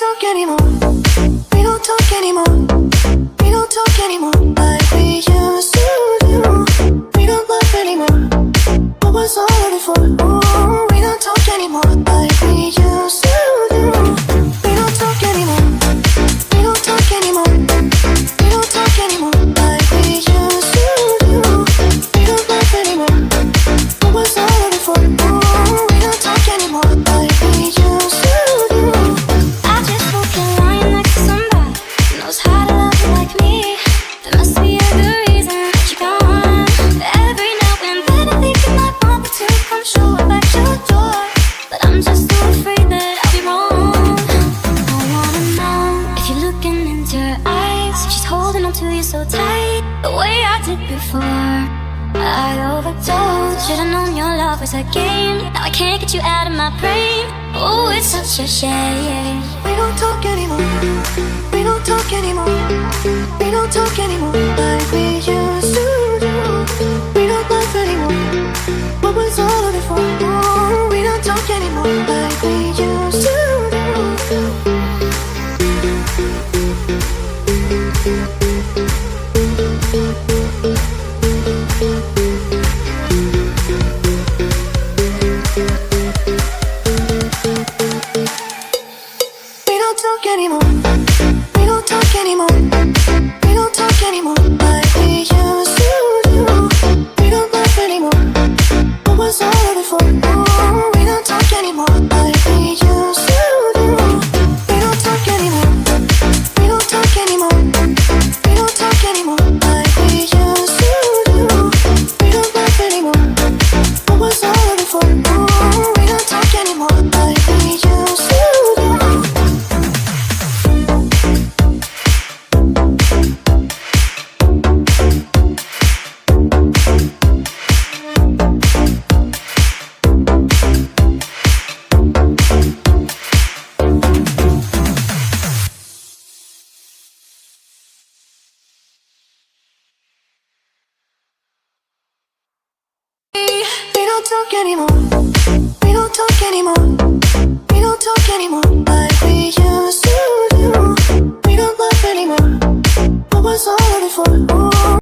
talk anymore. We don't talk anymore. We don't talk anymore like we used to do. We don't laugh anymore. What was all of it for? Ooh, we don't talk anymore like we used to do. We don't talk anymore. We don't talk anymore. We don't talk anymore like we used to do. We don't laugh anymore. What was all of it for? Ooh, we don't talk anymore like we used to do. I just hope you're lying next to somebody who knows how to love you like me. There must be a good reason that you're gone. Every now and then I think you might want me to come show up at your door, but I'm just too afraid that I'll be wrong. I wanna know if you're looking into her eyes, if she's holding on to you so tight, the way I did before. I overdosed. Should've known your love was a game. Now I can't get you out of my brain. Oh, it's such a shame. We don't talk anymore. We don't talk anymore. We don't talk anymore like we used to do. We don't laugh anymore. What was all of it for? Ooh, we don't talk anymore like we used to do. We don't talk anymore. We don't talk anymore. We don't talk anymore like we used to do. We don't laugh anymore. What was all of it for? Ooh, we don't talk anymore like we used to do. We don't talk anymore. We don't talk anymore. We don't talk anymore like we used to do. We don't laugh anymore. What was all of it for? Ooh, we don't talk anymore like we used to do. We don't talk anymore.